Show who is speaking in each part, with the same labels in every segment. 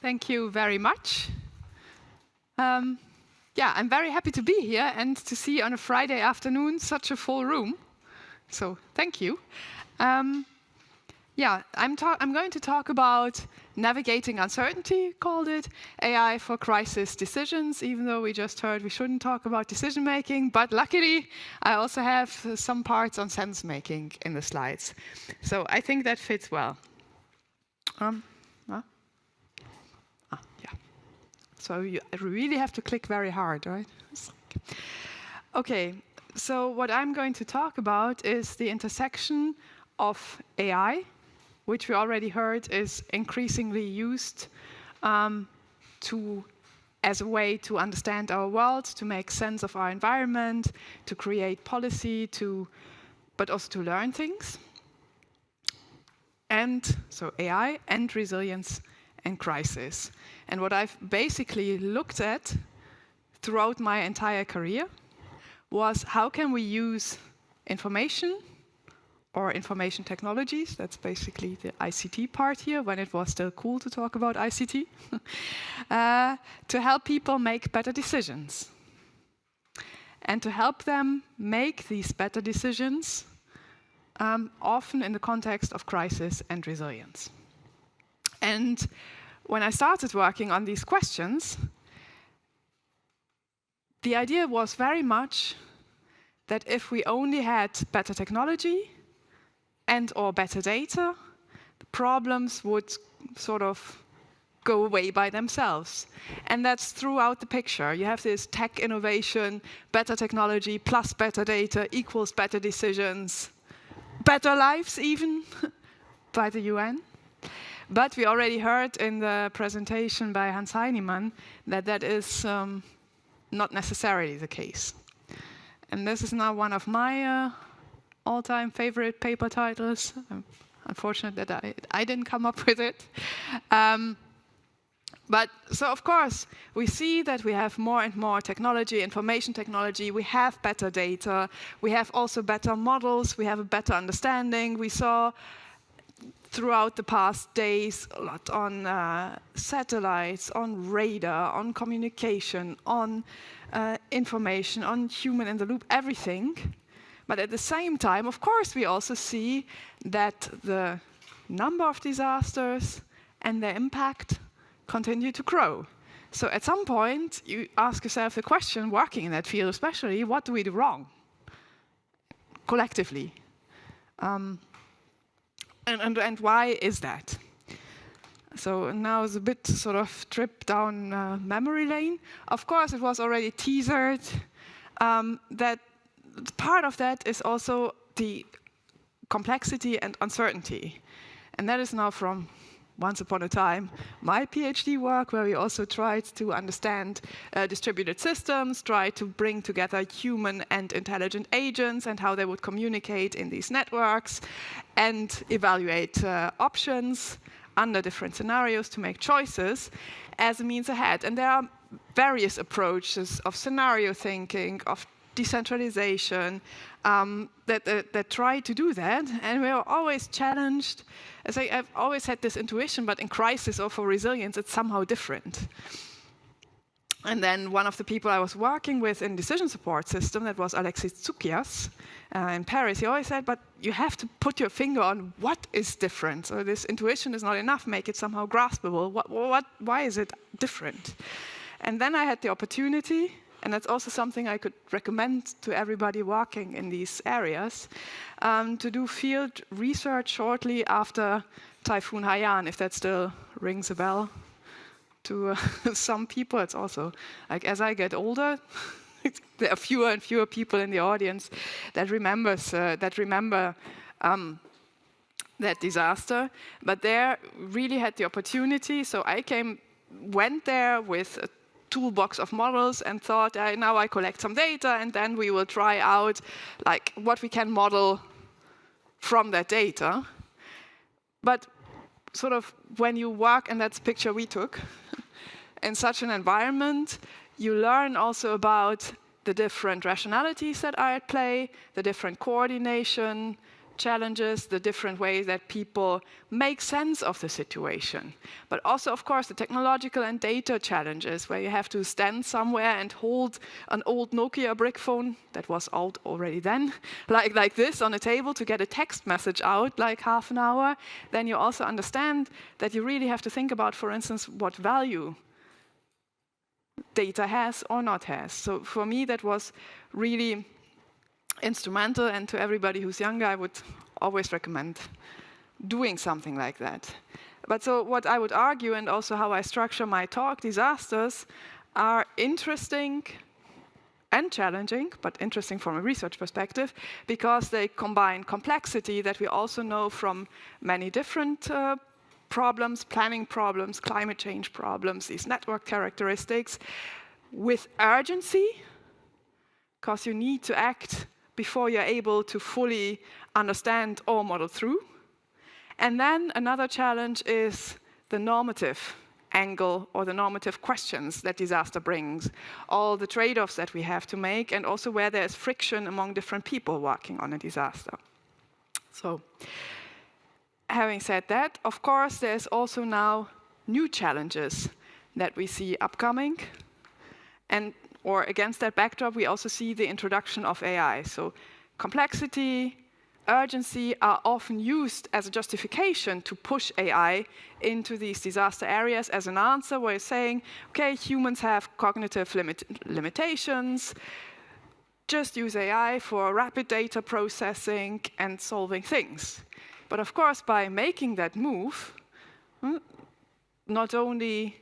Speaker 1: Thank you very much. Yeah, I'm very happy to be here and to see on a Friday afternoon such a full room. So thank you. Yeah, I'm going to talk about navigating uncertainty, called it, AI for crisis decisions, even though we just heard we shouldn't talk about decision making, but luckily I also have some parts on sense making in the slides. So I think that fits well. Yeah. So you really have to click very hard, right? Okay, so what I'm going to talk about is the intersection of AI, which we already heard is increasingly used as a way to understand our world, to make sense of our environment, to create policy, but also to learn things. And so AI and resilience and crisis. And what I've basically looked at throughout my entire career was how can we use information or information technologies, that's basically the ICT part here, when it was still cool to talk about ICT, to help people make better decisions. And to help them make these better decisions, often in the context of crisis and resilience. And when I started working on these questions, the idea was very much that if we only had better technology and/or better data, the problems would sort of go away by themselves. And that's throughout the picture. You have this tech innovation, better technology plus better data equals better decisions, better lives even, by the UN. But we already heard in the presentation by Hans Heinemann that that is not necessarily the case. And this is now one of my all-time favorite paper titles. I'm unfortunate that I didn't come up with it. But so, of course, we see that we have more and more technology, information technology. We have better data. We have also better models. We have a better understanding. We saw throughout the past days a lot on satellites, on radar, on communication, on information, on human in the loop, everything. But at the same time, of course, we also see that the number of disasters and their impact continue to grow. So at some point, you ask yourself the question, working in that field especially, what do we do wrong? Collectively. And why is that? So now is a bit sort of trip down memory lane. Of course, it was already teasered that part of that is also the complexity and uncertainty. And that is now from once upon a time my PhD work, where we also tried to understand distributed systems, tried to bring together human and intelligent agents and how they would communicate in these networks and evaluate options under different scenarios to make choices as a means ahead. And there are various approaches of scenario thinking, of decentralization that try to do that, and we are always challenged. As I've always had this intuition, but in crisis or for resilience, it's somehow different. And then one of the people I was working with in decision support system, that was Alexis Tsoukias in Paris, he always said, but you have to put your finger on what is different. So this intuition is not enough, make it somehow graspable. Why is it different? And then I had the opportunity, and that's also something I could recommend to everybody working in these areas, to do field research shortly after Typhoon Haiyan, if that still rings a bell to some people. It's also, like, as I get older, there are fewer and fewer people in the audience that remember that disaster. But there really had the opportunity. So I went there with a toolbox of models and thought, now I collect some data and then we will try out like what we can model from that data. But sort of when you work, and that's the picture we took, in such an environment, you learn also about the different rationalities that are at play, the different coordination, challenges, the different ways that people make sense of the situation. But also, of course, the technological and data challenges, where you have to stand somewhere and hold an old Nokia brick phone, that was old already then, like this on a table to get a text message out, like half an hour. Then you also understand that you really have to think about, for instance, what value data has or not has. So for me, that was really instrumental, and to everybody who's younger, I would always recommend doing something like that. But so what I would argue, and also how I structure my talk, disasters are interesting and challenging, but interesting from a research perspective, because they combine complexity that we also know from many different problems, planning problems, climate change problems, these network characteristics, with urgency, because you need to act before you're able to fully understand or model through. And then another challenge is the normative angle or the normative questions that disaster brings, all the trade-offs that we have to make, and also where there's friction among different people working on a disaster. So, having said that, of course, there's also now new challenges that we see upcoming, or against that backdrop, we also see the introduction of AI. So complexity, urgency are often used as a justification to push AI into these disaster areas as an answer, where you're saying, okay, humans have cognitive limitations, just use AI for rapid data processing and solving things. But of course, by making that move, not only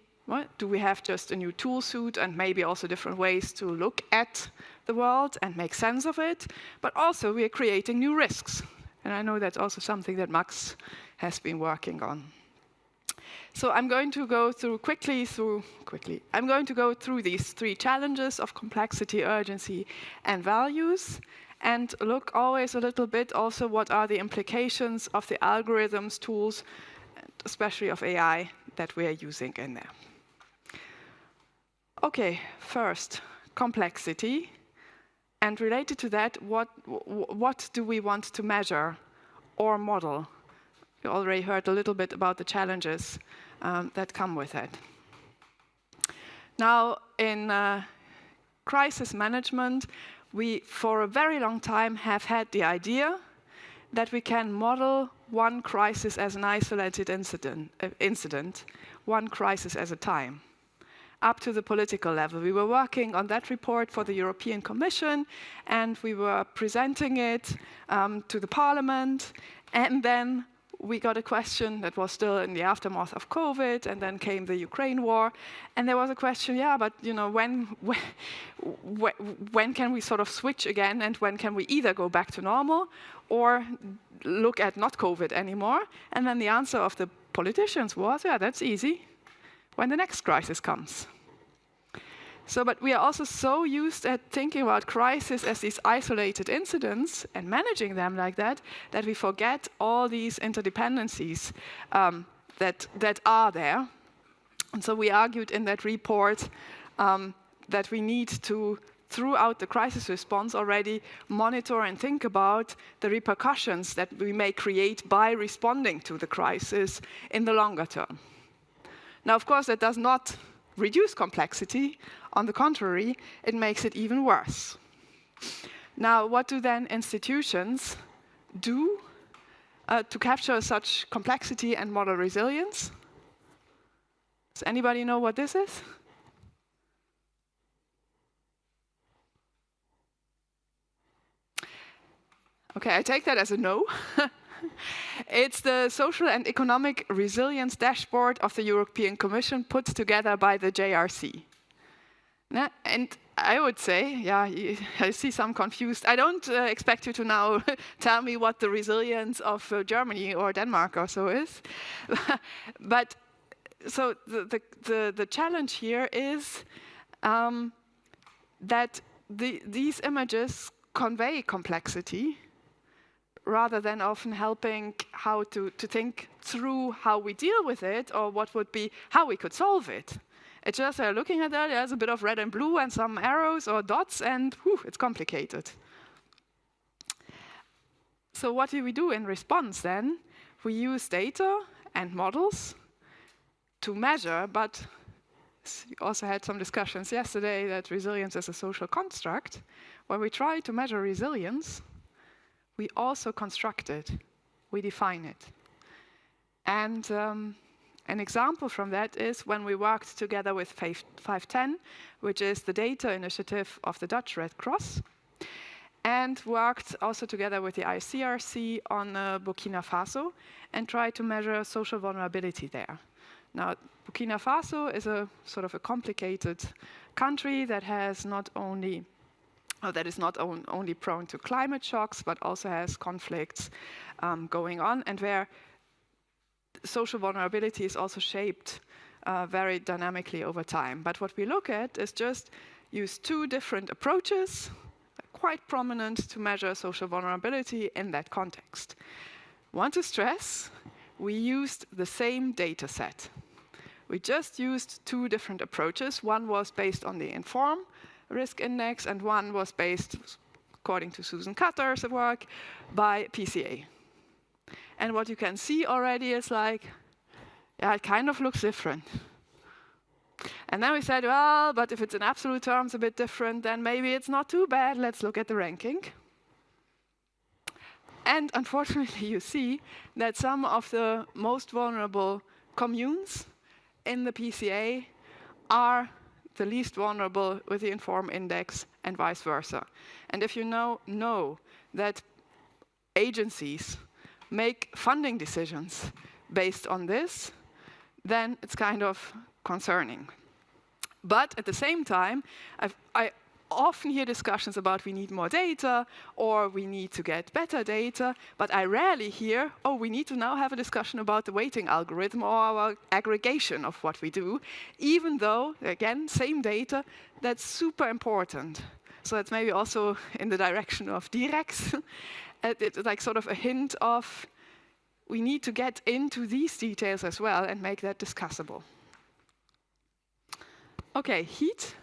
Speaker 1: do we have just a new tool suite and maybe also different ways to look at the world and make sense of it, but also we are creating new risks. And I know that's also something that Max has been working on. So I'm going to go I'm going to go through these three challenges of complexity, urgency, and values, and look always a little bit also what are the implications of the algorithms, tools, especially of AI, that we are using in there. Okay, first, complexity. And related to that, what do we want to measure or model? You already heard a little bit about the challenges that come with it. Now, in crisis management, we, for a very long time, have had the idea that we can model one crisis as an isolated incident, one crisis at a time, up to the political level. We were working on that report for the European Commission, and we were presenting it to the Parliament, and then we got a question that was still in the aftermath of COVID, and then came the Ukraine war, and there was a question, yeah, but you know, when can we sort of switch again, and when can we either go back to normal or look at not COVID anymore? And then the answer of the politicians was, yeah, that's easy, when the next crisis comes. So, but we are also so used at thinking about crisis as these isolated incidents and managing them like that, that we forget all these interdependencies that are there. And so we argued in that report that we need to, throughout the crisis response already, monitor and think about the repercussions that we may create by responding to the crisis in the longer term. Now, of course, that does not reduce complexity. On the contrary, it makes it even worse. Now, what do then institutions do to capture such complexity and model resilience? Does anybody know what this is? Okay, I take that as a no. It's the social and economic resilience dashboard of the European Commission put together by the JRC. And I would say, yeah, I see some confused. I don't expect you to now tell me what the resilience of Germany or Denmark or so is. But so the challenge here is that these images convey complexity, rather than often helping how to think through how we deal with it, or what would be how we could solve it. It's just looking at that, there's a bit of red and blue and some arrows or dots, and whew, it's complicated. So what do we do in response then? We use data and models to measure, but we also had some discussions yesterday that resilience is a social construct. When we try to measure resilience, we also construct it, we define it. And an example from that is when we worked together with 510, which is the data initiative of the Dutch Red Cross, and worked also together with the ICRC on Burkina Faso and tried to measure social vulnerability there. Now, Burkina Faso is a sort of a complicated country that has not only only prone to climate shocks, but also has conflicts going on, and where social vulnerability is also shaped very dynamically over time. But what we look at is just use two different approaches, quite prominent to measure social vulnerability in that context. Want to stress, we used the same data set. We just used two different approaches. One was based on the INFORM risk index, and one was based, according to Susan Cutter's work, by PCA. And what you can see already is like, yeah, it kind of looks different. And then we said, well, but if it's in absolute terms a bit different, then maybe it's not too bad. Let's look at the ranking. And unfortunately, you see that some of the most vulnerable communes in the PCA are the least vulnerable with the INFORM index and vice versa. And if you know that agencies make funding decisions based on this, then it's kind of concerning. But at the same time, I often hear discussions about we need more data or we need to get better data, but I rarely hear, oh, we need to now have a discussion about the weighting algorithm or our aggregation of what we do, even though, again, same data, that's super important. So that's maybe also in the direction of DREX. It's like sort of a hint of we need to get into these details as well and make that discussable. Okay, heat.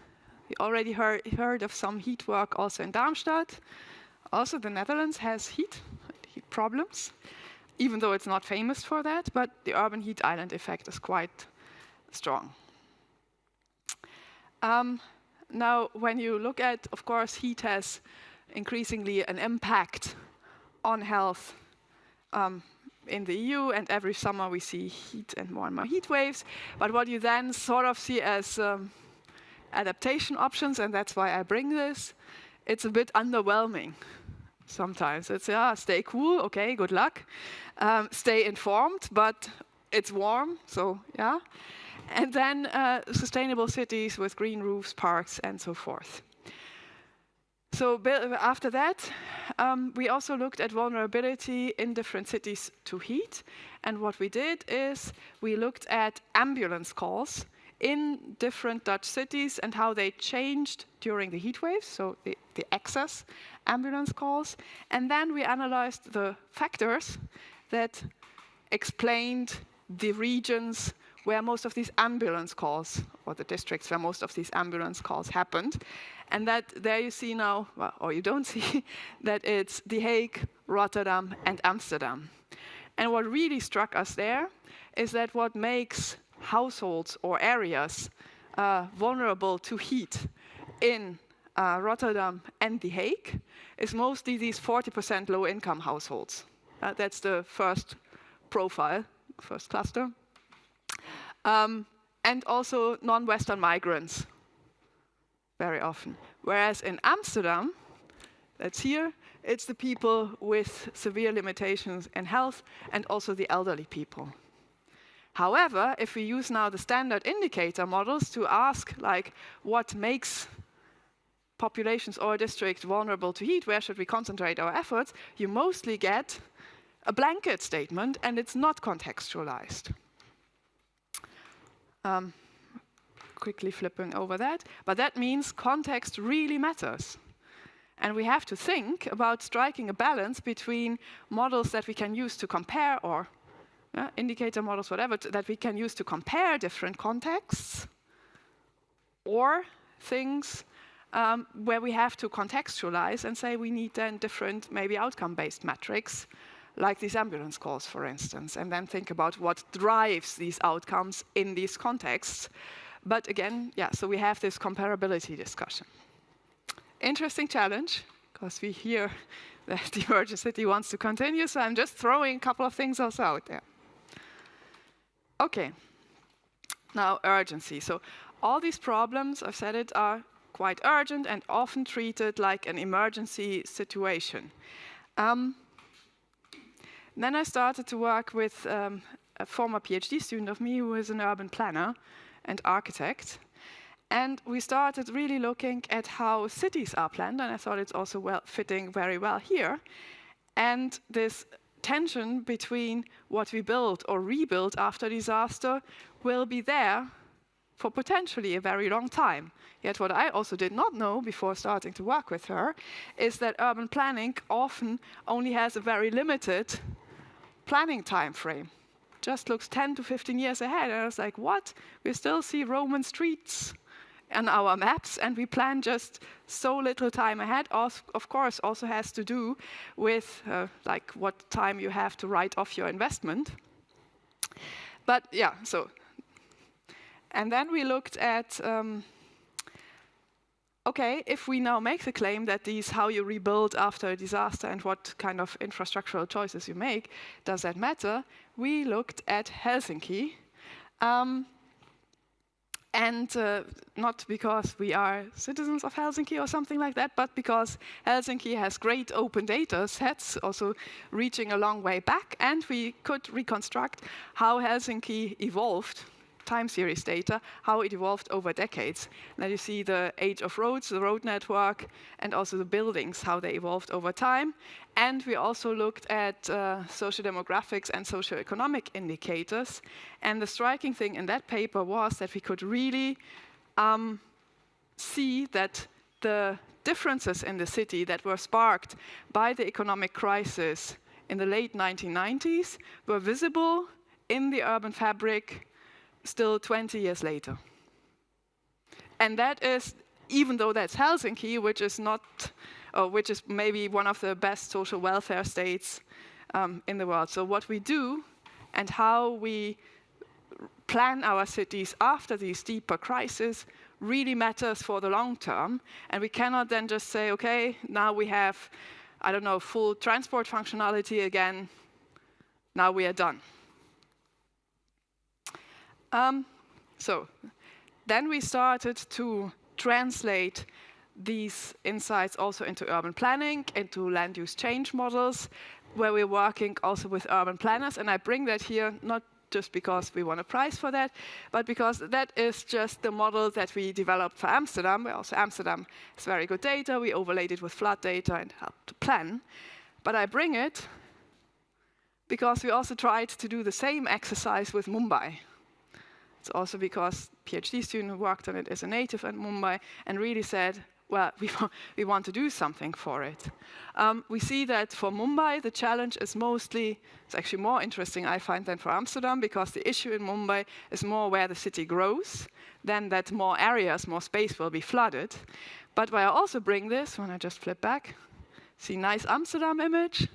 Speaker 1: We already heard of some heat work also in Darmstadt. Also, the Netherlands has heat problems, even though it's not famous for that, but the urban heat island effect is quite strong. Now, when you look at, of course, heat has increasingly an impact on health in the EU, and every summer we see heat and more heat waves. But what you then sort of see as adaptation options, and that's why I bring this, it's a bit underwhelming sometimes. It's, yeah, stay cool, okay, good luck. Stay informed, but it's warm, so yeah. And then sustainable cities with green roofs, parks, and so forth. So after that, we also looked at vulnerability in different cities to heat. And what we did is we looked at ambulance calls in different Dutch cities and how they changed during the heat waves, so the excess ambulance calls. And then we analyzed the factors that explained the regions where most of these ambulance calls, or the districts where most of these ambulance calls happened. And that there you see now, well, or you don't see, that it's The Hague, Rotterdam, and Amsterdam. And what really struck us there is that what makes households or areas vulnerable to heat in Rotterdam and The Hague is mostly these 40% low-income households. That's the first profile, first cluster. And also non-Western migrants, very often. Whereas in Amsterdam, that's here, it's the people with severe limitations in health and also the elderly people. However, if we use now the standard indicator models to ask, like, what makes populations or districts vulnerable to heat, where should we concentrate our efforts, you mostly get a blanket statement, and it's not contextualized. Quickly flipping over that, but that means context really matters. And we have to think about striking a balance between models that we can use to compare, or indicator models, whatever, that we can use to compare different contexts, or things where we have to contextualize and say we need then different, maybe outcome-based metrics, like these ambulance calls, for instance, and then think about what drives these outcomes in these contexts. But again, yeah, so we have this comparability discussion. Interesting challenge, because we hear that the emergenCITY wants to continue, so I'm just throwing a couple of things also out there. Okay, now urgency. So all these problems, I've said it, are quite urgent and often treated like an emergency situation. Then I started to work with a former PhD student of me who is an urban planner and architect. And we started really looking at how cities are planned, and I thought it's also fitting very well here. And this tension between what we build or rebuild after disaster will be there for potentially a very long time. Yet what I also did not know before starting to work with her is that urban planning often only has a very limited planning time frame. Just looks 10 to 15 years ahead. And I was like, what? We still see Roman streets on our maps, and we plan just so little time ahead. Of course, also has to do with like what time you have to write off your investment. But yeah, so. And then we looked at, okay, if we now make the claim that how you rebuild after a disaster and what kind of infrastructural choices you make, does that matter? We looked at Helsinki. And not because we are citizens of Helsinki or something like that, but because Helsinki has great open data sets, also reaching a long way back, and we could reconstruct how Helsinki evolved, time series data, how it evolved over decades. Now you see the age of roads, the road network, and also the buildings, how they evolved over time. And we also looked at socio-demographics and socio-economic indicators. And the striking thing in that paper was that we could really see that the differences in the city that were sparked by the economic crisis in the late 1990s were visible in the urban fabric still 20 years later. And that is, even though that's Helsinki, which is not, which is maybe one of the best social welfare states in the world. So what we do and how we plan our cities after these deeper crises really matters for the long term. And we cannot then just say, okay, now we have, I don't know, full transport functionality again, now we are done. So then we started to translate these insights also into urban planning, into land use change models, where we're working also with urban planners. And I bring that here not just because we won a prize for that, but because that is just the model that we developed for Amsterdam. Also Amsterdam has very good data. We overlaid it with flood data and helped to plan. But I bring it because we also tried to do the same exercise with Mumbai. It's also because a PhD student who worked on it is a native in Mumbai and really said, well, we want to do something for it. We see that for Mumbai, the challenge is mostly, it's actually more interesting, I find, than for Amsterdam, because the issue in Mumbai is more where the city grows, than that more areas, more space will be flooded. But why I also bring this, when I just flip back, see nice Amsterdam image,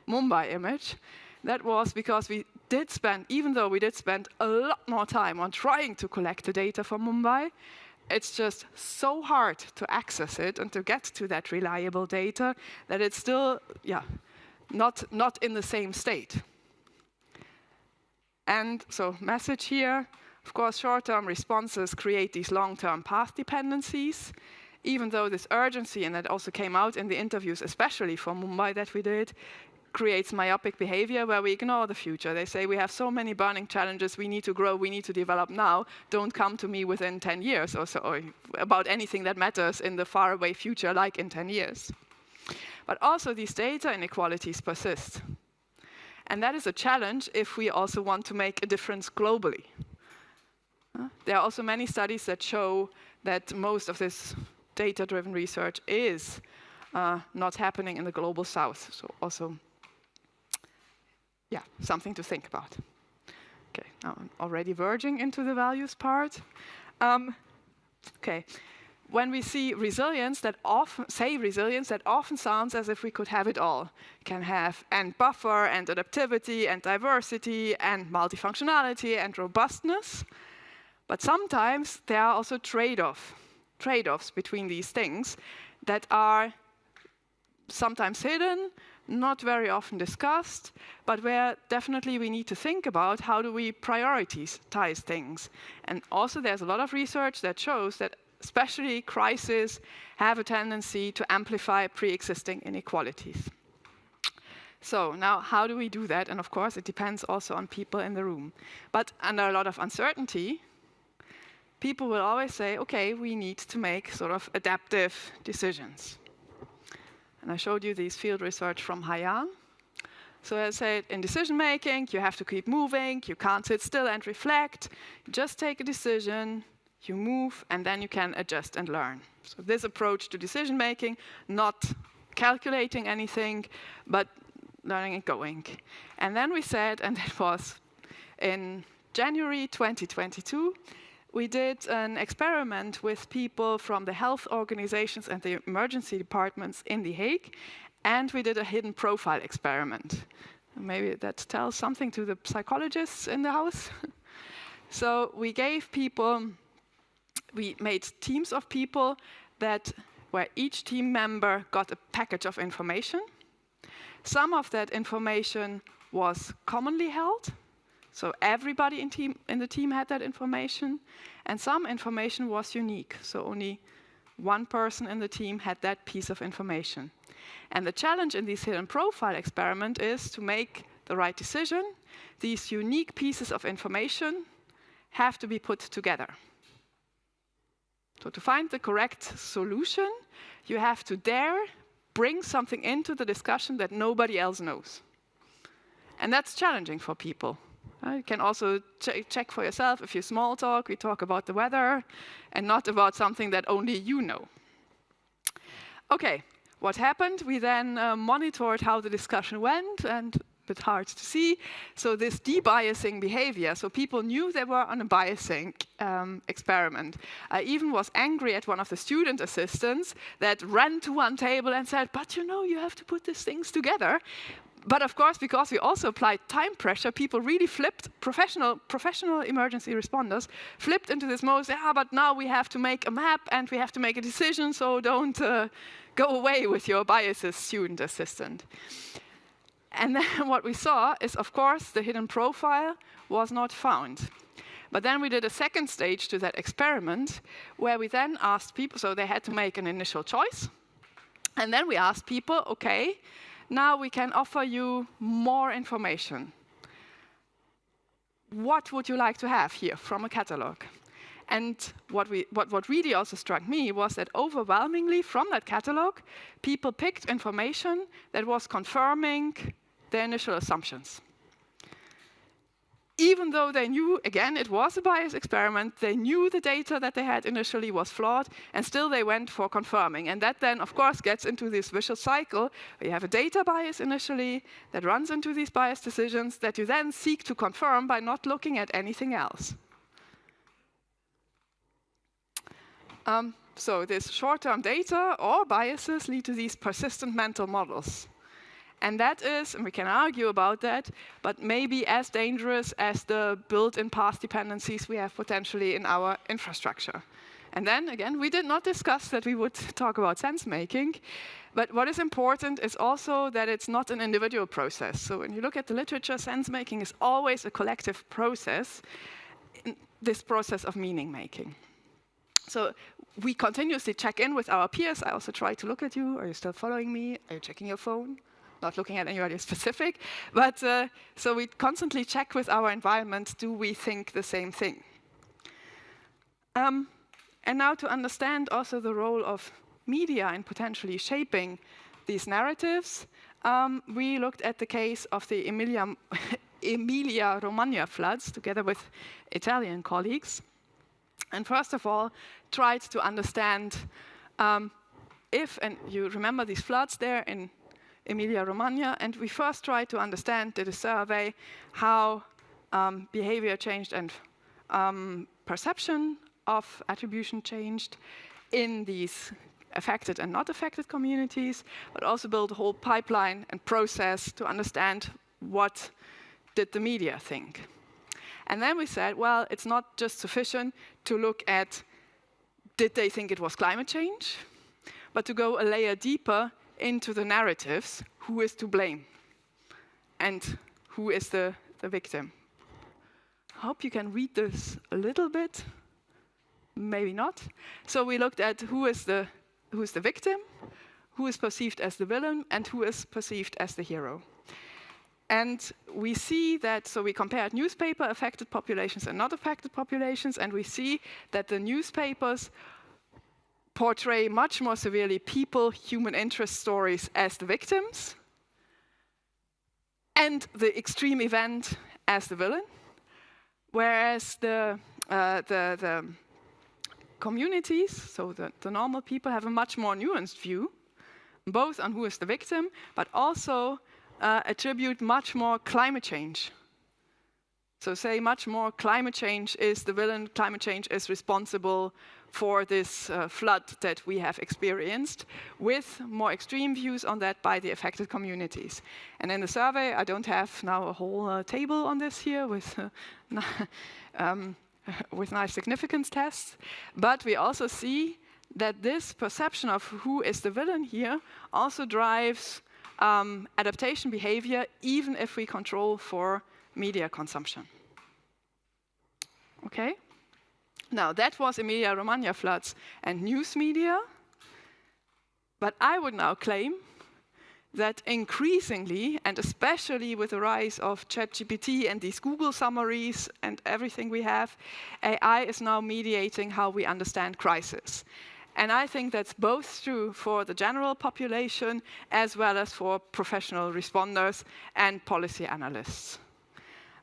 Speaker 1: Mumbai image. That was because we did spend, even though we did spend a lot more time on trying to collect the data from Mumbai, it's just so hard to access it and to get to that reliable data that it's still, not in the same state. And so message here, of course, short-term responses create these long-term path dependencies. Even though this urgency, and that also came out in the interviews, especially for Mumbai that we did, creates myopic behavior where we ignore the future. They say, we have so many burning challenges, we need to grow, we need to develop now, don't come to me within 10 years or so, or about anything that matters in the faraway future, like in 10 years. But also these data inequalities persist. And that is a challenge if we also want to make a difference globally. There are also many studies that show that most of this data-driven research is not happening in the global south. So also, something to think about. Okay, now I'm already verging into the values part. Okay, when we see resilience, that often sounds as if we could have it all. Can have and buffer and adaptivity and diversity and multifunctionality and robustness. But sometimes there are also trade-offs between these things that are sometimes hidden, not very often discussed, but where definitely we need to think about how do we prioritize things. And also there's a lot of research that shows that especially crises have a tendency to amplify pre-existing inequalities. So now how do we do that? And of course it depends also on people in the room. But under a lot of uncertainty, people will always say, okay, we need to make sort of adaptive decisions. And I showed you this field research from Haiyan. So I said, in decision making, you have to keep moving, you can't sit still and reflect, just take a decision, you move, and then you can adjust and learn. So this approach to decision making, not calculating anything, but learning and going. And then we said, and it was in January 2022, we did an experiment with people from the health organizations and the emergency departments in The Hague, and we did a hidden profile experiment. Maybe that tells something to the psychologists in the house. So we made teams of people where each team member got a package of information. Some of that information was commonly held, so everybody in the team had that information, and some information was unique, so only one person in the team had that piece of information. And the challenge in this hidden profile experiment is to make the right decision. These unique pieces of information have to be put together. So to find the correct solution, you have to dare bring something into the discussion that nobody else knows. And that's challenging for people. You can also check for yourself. If you small talk, we talk about the weather and not about something that only you know. Okay, what happened? We then monitored how the discussion went, and a bit hard to see. So this debiasing behavior, so people knew they were on a biasing experiment. I even was angry at one of the student assistants that ran to one table and said, but you know, you have to put these things together. But of course, because we also applied time pressure, people really flipped, professional emergency responders, flipped into this mode, but now we have to make a map and we have to make a decision, so don't go away with your biases, student assistant. And then what we saw is, of course, the hidden profile was not found. But then we did a second stage to that experiment, where we then asked people, so they had to make an initial choice, and then we asked people, okay, now we can offer you more information. What would you like to have here from a catalog? And what really also struck me was that overwhelmingly from that catalog, people picked information that was confirming their initial assumptions. Even though they knew, again, it was a bias experiment, they knew the data that they had initially was flawed, and still they went for confirming. And that then, of course, gets into this vicious cycle, where you have a data bias initially that runs into these bias decisions that you then seek to confirm by not looking at anything else. So this short-term data or biases lead to these persistent mental models. And that is, and we can argue about that, but maybe as dangerous as the built-in path dependencies we have potentially in our infrastructure. And then, again, we did not discuss that we would talk about sense-making, but what is important is also that it's not an individual process. So when you look at the literature, sense-making is always a collective process, this process of meaning-making. So we continuously check in with our peers. I also try to look at you. Are you still following me? Are you checking your phone? Not looking at anybody specific, but so we constantly check with our environment, do we think the same thing? And now to understand also the role of media in potentially shaping these narratives, we looked at the case of the Emilia-Romagna floods together with Italian colleagues. And first of all, tried to understand if, and you remember these floods there in Emilia-Romagna, and we first tried to understand, did a survey, how behavior changed and perception of attribution changed in these affected and not affected communities, but also build a whole pipeline and process to understand what did the media think. And then we said, well, it's not just sufficient to look at, did they think it was climate change, but to go a layer deeper into the narratives, who is to blame and who is the victim. I hope you can read this a little bit, maybe not. So we looked at who is the victim, who is perceived as the villain, and who is perceived as the hero. And we see that, so we compared newspaper affected populations and not affected populations, and we see that the newspapers portray much more severely people, human interest stories as the victims, and the extreme event as the villain, whereas the communities, so the normal people, have a much more nuanced view, both on who is the victim, but also attribute much more climate change. So say much more climate change is the villain, climate change is responsible for this flood that we have experienced, with more extreme views on that by the affected communities. And in the survey, I don't have now a whole table on this here with nice significance tests, but we also see that this perception of who is the villain here also drives adaptation behavior, even if we control for media consumption. Okay? Now, that was Emilia-Romagna floods and news media, but I would now claim that increasingly, and especially with the rise of ChatGPT and these Google summaries and everything we have, AI is now mediating how we understand crisis. And I think that's both true for the general population as well as for professional responders and policy analysts.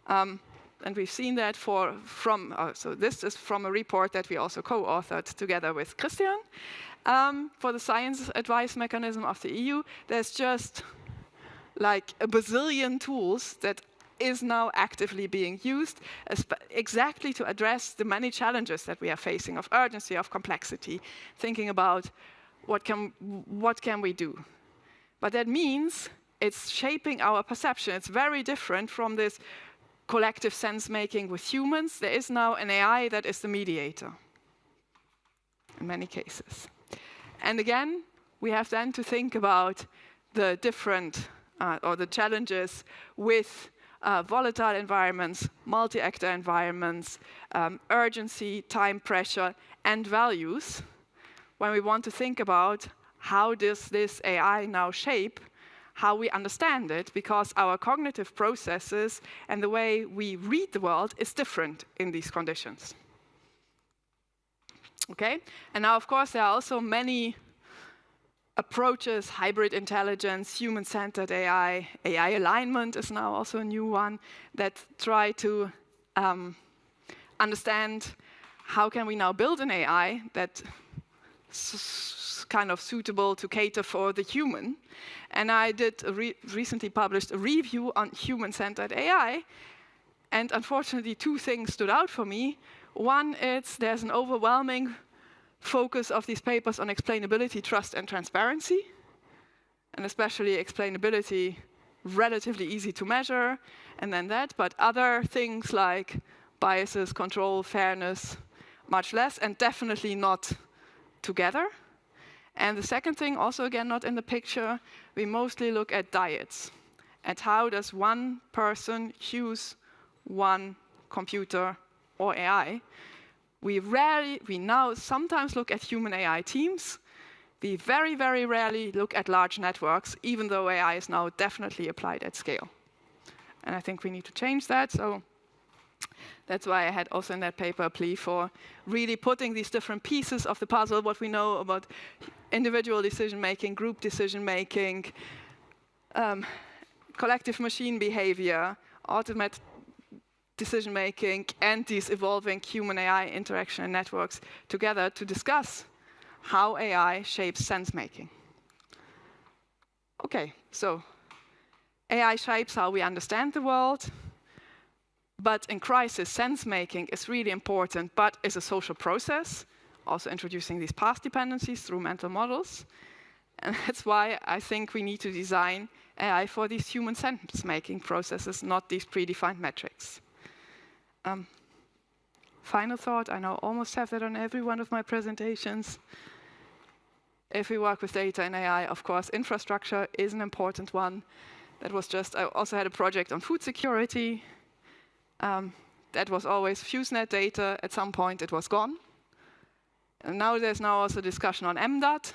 Speaker 1: And we've seen that so this is from a report that we also co-authored together with Christian. For the science advice mechanism of the EU, there's just like a bazillion tools that is now actively being used exactly to address the many challenges that we are facing of urgency, of complexity, thinking about what can we do. But that means it's shaping our perception. It's very different from this collective sense-making with humans. There is now an AI that is the mediator in many cases. And again, we have then to think about the different or the challenges with volatile environments, multi-actor environments, urgency, time pressure, and values, when we want to think about how does this AI now shape how we understand it, because our cognitive processes and the way we read the world is different in these conditions. Okay? And now, of course, there are also many approaches: hybrid intelligence, human-centered AI, AI alignment is now also a new one, that try to understand how can we now build an AI that kind of suitable to cater for the human. And I did recently published a review on human-centered AI, and unfortunately 2 things stood out for me. One is there's an overwhelming focus of these papers on explainability, trust, and transparency, and especially explainability, relatively easy to measure, and then that, but other things like biases, control, fairness, much less, and definitely not together. And the second thing, also again not in the picture, we mostly look at diets, at how does one person use one computer or AI. We now sometimes look at human AI teams. We very, very rarely look at large networks, even though AI is now definitely applied at scale. And I think we need to change that. So that's why I had also in that paper a plea for really putting these different pieces of the puzzle, what we know about individual decision-making, group decision-making, collective machine behavior, automated decision-making, and these evolving human-AI interaction and networks together to discuss how AI shapes sense-making. Okay, so AI shapes how we understand the world, but in crisis, sense-making is really important, but is a social process. also introducing these path dependencies through mental models. And that's why I think we need to design AI for these human sentence-making processes, not these predefined metrics. Final thought, I now almost have that on every one of my presentations. If we work with data and AI, of course, infrastructure is an important one. That was just, I also had a project on food security. That was always FuseNet data. At some point, it was gone. And now there's also discussion on MDOT,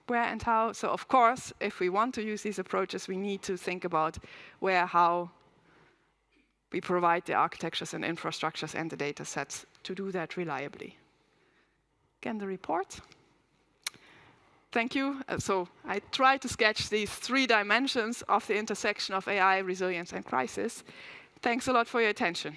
Speaker 1: where and how. So of course, if we want to use these approaches, we need to think about where, how we provide the architectures and infrastructures and the data sets to do that reliably. Again, the report. Thank you. So I tried to sketch these 3 dimensions of the intersection of AI, resilience, and crisis. Thanks a lot for your attention.